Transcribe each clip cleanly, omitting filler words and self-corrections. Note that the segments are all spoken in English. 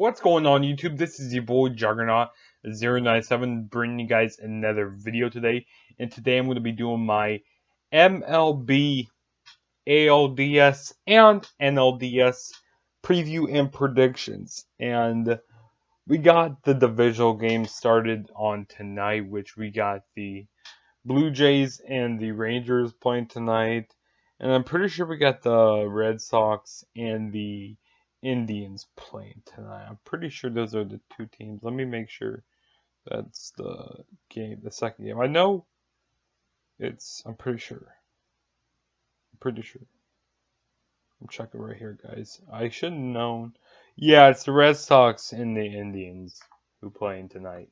What's going on YouTube? This is your boy Juggernaut097 bringing you guys another video today. And today I'm going to be doing my MLB, ALDS, and NLDS preview and predictions. And we got the divisional game started on tonight, which we got the Blue Jays and the Rangers playing tonight. And I'm pretty sure we got the Red Sox and the Indians playing tonight. I'm pretty sure those are the two teams. Let me make sure that's the game, the second game. I know I'm pretty sure. I'm checking right here, guys. I should have known. Yeah, it's the Red Sox and the Indians who playing tonight.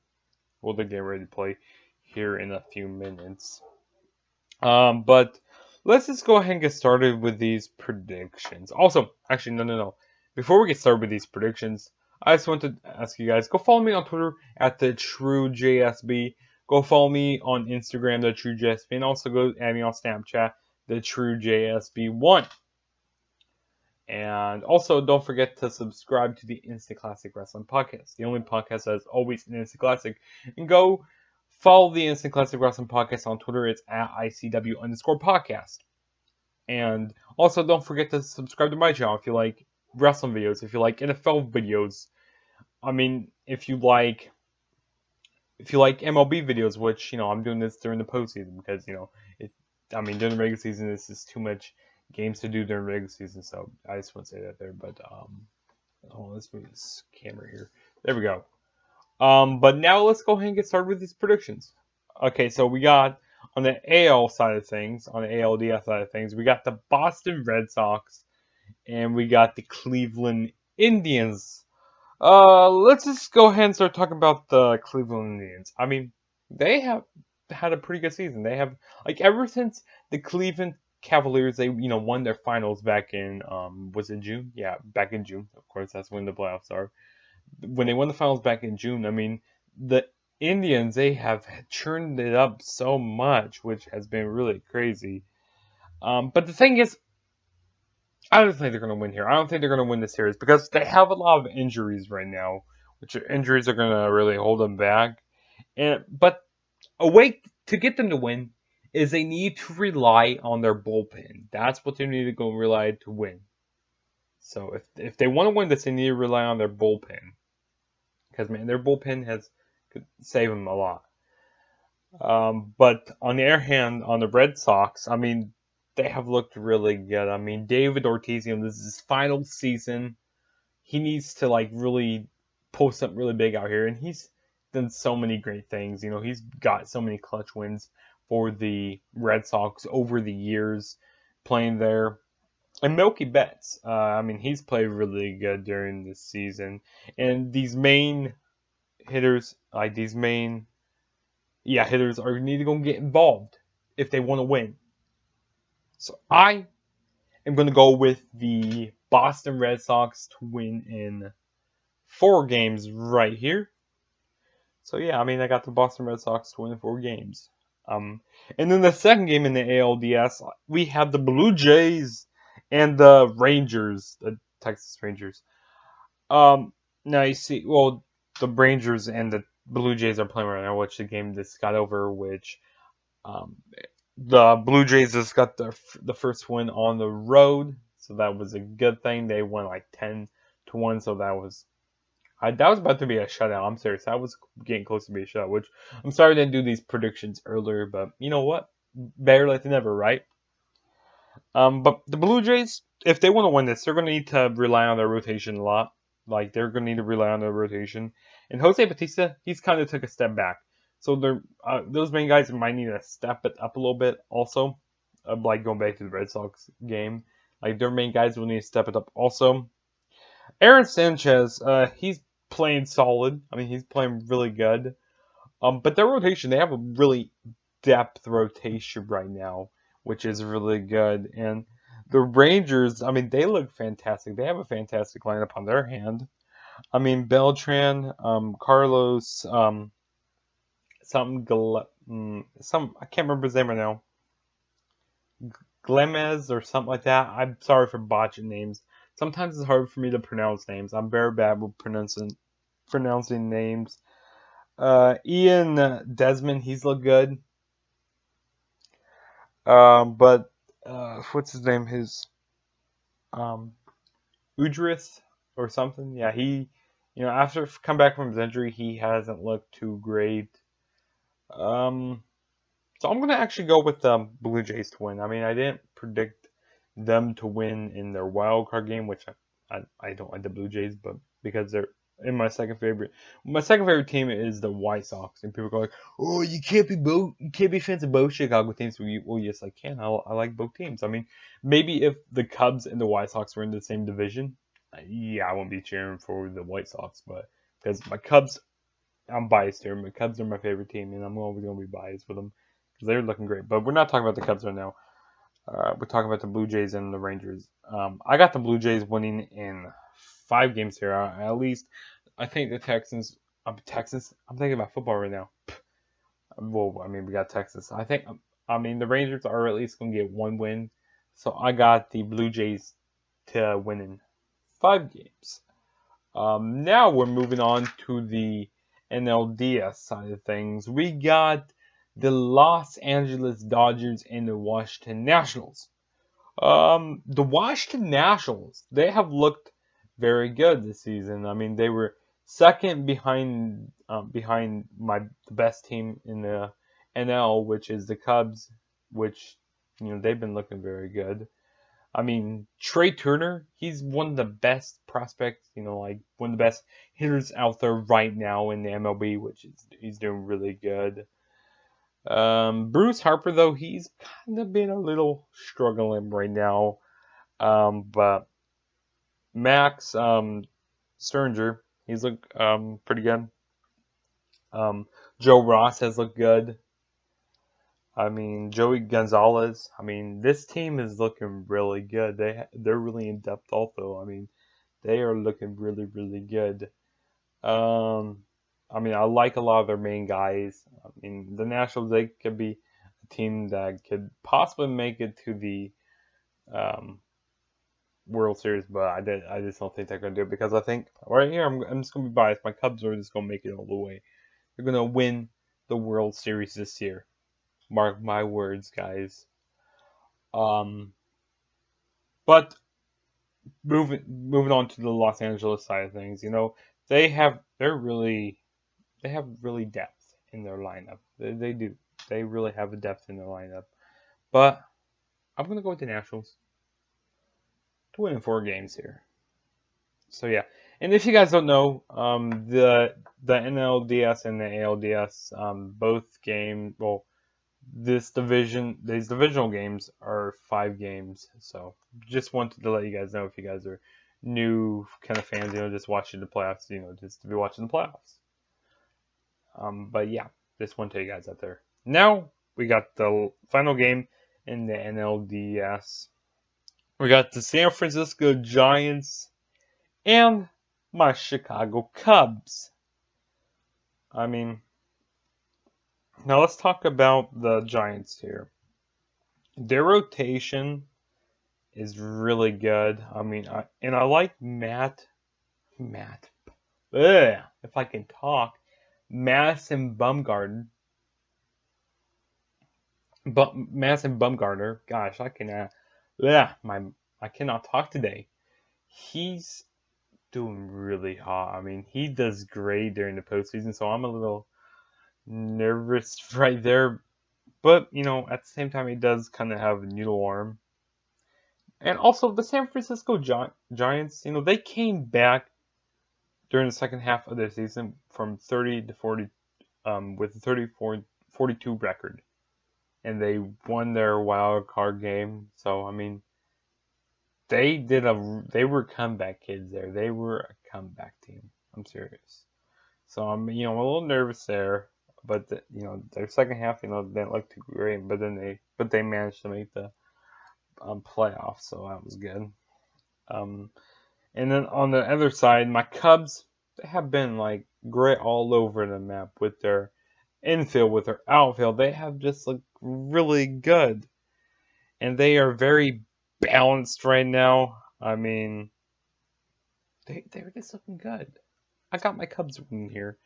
Well, they're getting ready to play here in a few minutes. But let's just go ahead and get started with these predictions. Also, actually, no. Before we get started with these predictions, I just want to ask you guys, go follow me on Twitter at TheTrueJSB. Go follow me on Instagram, TheTrueJSB, and also go add me on Snapchat, TheTrueJSB1. And also, don't forget to subscribe to the Instant Classic Wrestling Podcast, the only podcast that is always an Instant Classic. And go follow the Instant Classic Wrestling Podcast on Twitter. It's at ICW_podcast. And also, don't forget to subscribe to my channel if you like wrestling videos, if you like NFL videos. I mean, if you like MLB videos, which, I'm doing this during the postseason because, during the regular season, this is too much games to do during regular season, so I just want to say that there. But, let's move this camera here. There we go. But now let's go ahead and get started with these predictions. Okay, so we got on the AL side of things, on the ALDS side of things, we got the Boston Red Sox and we got the Cleveland Indians. Let's just go ahead and start talking about the Cleveland Indians. I mean, they have had a pretty good season. They have, ever since the Cleveland Cavaliers, they, won their finals back in, was it June? Yeah, back in June. Of course, that's when the playoffs are. When they won the finals back in June, I mean, the Indians, they have churned it up so much, which has been really crazy. But the thing is, I don't think they're going to win here. I don't think they're going to win the series because they have a lot of injuries right now, which injuries are going to really hold them back. But a way to get them to win is they need to rely on their bullpen. That's what they need to go rely to win. So if they want to win this, they need to rely on their bullpen. Because, man, their bullpen could save them a lot. But on the other hand, on the Red Sox, I mean, they have looked really good. I mean, David Ortiz, this is his final season. He needs to, really pull something really big out here. And he's done so many great things. He's got so many clutch wins for the Red Sox over the years playing there. And Mookie Betts, he's played really good during this season. And these main hitters, hitters are need to go get involved if they want to win. So I am going to go with the Boston Red Sox to win in 4 games right here. So yeah, I got the Boston Red Sox to win in 4 games. And then the second game in the ALDS, we have the Blue Jays and the Rangers, the Texas Rangers. Now you see, well, the Rangers and the Blue Jays are playing right now, which the game just got over, which the Blue Jays just got the first win on the road, so that was a good thing. They won 10-1, so that was about to be a shutout. I'm serious. That was getting close to be a shutout, which I'm sorry I didn't do these predictions earlier, but you know what? Better late than never, right? But the Blue Jays, if they want to win this, they're going to need to rely on their rotation a lot. They're going to need to rely on their rotation. And Jose Bautista, he's kind of took a step back. So those main guys might need to step it up a little bit also. Going back to the Red Sox game. Their main guys will need to step it up also. Aaron Sanchez, he's playing solid. He's playing really good. But their rotation, they have a really depth rotation right now, which is really good. And the Rangers, they look fantastic. They have a fantastic lineup on their hand. Beltran, Carlos, I can't remember his name right now. Glemez or something like that. I'm sorry for botching names. sometimes it's hard for me to pronounce names. I'm very bad with pronouncing names. Ian Desmond, he's looked good. But what's his name? His um, Udris or something. Yeah, after come back from his injury, he hasn't looked too great. Um, so I'm gonna actually go with the Blue Jays to win. I mean, I didn't predict them to win in their wild card game, which I don't like the Blue Jays, but because they're in my second favorite. My second favorite team is the White Sox, and people go like, "Oh, you can't be fans of both Chicago teams." Well, yes, I can. I like both teams. I mean, maybe if the Cubs and the White Sox were in the same division, yeah, I wouldn't be cheering for the White Sox, but because my Cubs, I'm biased here. My Cubs are my favorite team, and I'm always gonna be biased with them because they're looking great. But we're not talking about the Cubs right now. We're talking about the Blue Jays and the Rangers. I got the Blue Jays winning in 5 games here. At least, I think the Texans. Texas. I'm thinking about football right now. Well, I mean, we got Texas. I mean, the Rangers are at least going to get 1 win. So I got the Blue Jays to win in 5 games. Now we're moving on to the NLDS side of things. We got the Los Angeles Dodgers and the Washington Nationals. The Washington Nationals, they have looked very good this season. I mean, they were second behind the best team in the NL, which is the Cubs, which they've been looking very good. I mean, Trey Turner, he's one of the best prospects, like one of the best hitters out there right now in the MLB, which is he's doing really good. Bruce Harper, though, he's kind of been a little struggling right now. But Max Scherzer, he's looked pretty good. Joe Ross has looked good. I mean, Joey Gonzalez. I mean, this team is looking really good. They're really in depth also. I mean, they are looking really, really good. I mean, I like a lot of their main guys. I mean, the Nationals, they could be a team that could possibly make it to the World Series, but I just don't think they're going to do it because I think right here I'm just going to be biased. My Cubs are just going to make it all the way. They're going to win the World Series this year. Mark my words, guys. But moving on to the Los Angeles side of things, they have really depth in their lineup. They do. They really have a depth in their lineup. But I'm gonna go with the Nationals to win in 4 games here. So yeah, and if you guys don't know, the NLDS and the ALDS, both games, well, these divisional games are 5 games. So just wanted to let you guys know if you guys are new kind of fans, just watching the playoffs, just to be watching the playoffs. But yeah, just want to tell you guys out there. Now we got the final game in the NLDS. We got the San Francisco Giants and my Chicago Cubs. I mean, now let's talk about the Giants here. Their rotation is really good. I mean, I like Matt. If I can talk, Madison Bumgarner. Madison Bumgarner. Gosh, I cannot talk today. He's doing really hot. I mean, he does great during the postseason, so I'm a little nervous right there. But, at the same time, he does kind of have a noodle arm. And also, the San Francisco Giants, they came back during the second half of the season from 30 to 40, with a 42 record. And they won their wild card game. So, I mean, they were comeback kids there. They were a comeback team. I'm serious. So I'm a little nervous there, but their second half, didn't look too great. But they managed to make the playoffs, so that was good. And then on the other side, my Cubs, they have been like great all over the map with their infield, with their outfield. They have just looked really good, and they are very balanced right now. I mean, they're just looking good. I got my Cubs winning here.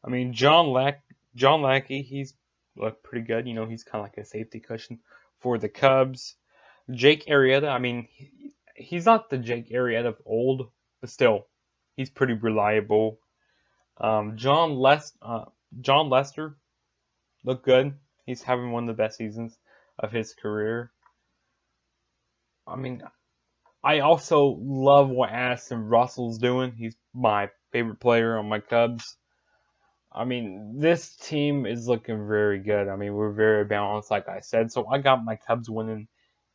I mean, John Lackey, he's looked pretty good. You know, he's kind of like a safety cushion for the Cubs. Jake Arrieta, I mean, he's not the Jake Arrieta of old, but still, he's pretty reliable. John Lester looked good. He's having one of the best seasons of his career. I mean, I also love what Addison Russell's doing. He's my favorite player on my Cubs. I mean, this team is looking very good. I mean, we're very balanced, like I said. So I got my Cubs winning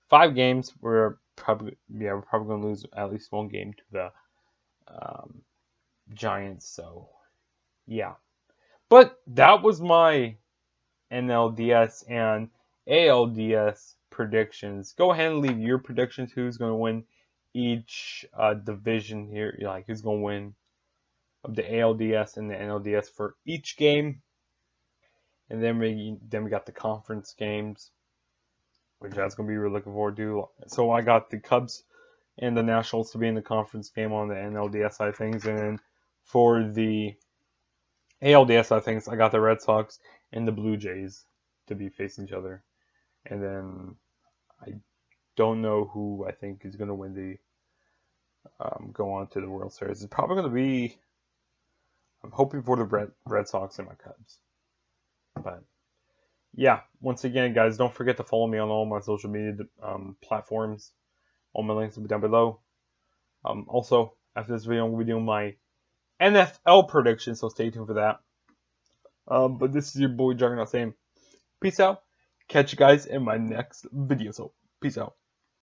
5 games. We're probably going to lose at least 1 game to the Giants. So yeah, but that was my NLDS and ALDS predictions. Go ahead and leave your predictions. Who's going to win each division here? Like who's going to win of the ALDS and the NLDS for each game? And then we got the conference games, which that's going to be really looking forward to. So I got the Cubs and the Nationals to be in the conference game on the NLDS side of things, and then for the ALDS side of things, I got the Red Sox and the Blue Jays to be facing each other. And then I don't know who I think is going to win the go on to the World Series. It's probably going to be, I'm hoping for the Red Sox and my Cubs. But yeah, once again, guys, don't forget to follow me on all my social media platforms. All my links will be down below. Also, after this video, I'm going to be doing my NFL prediction, so stay tuned for that. But this is your boy Juggernaut saying peace out. Catch you guys in my next video. So peace out.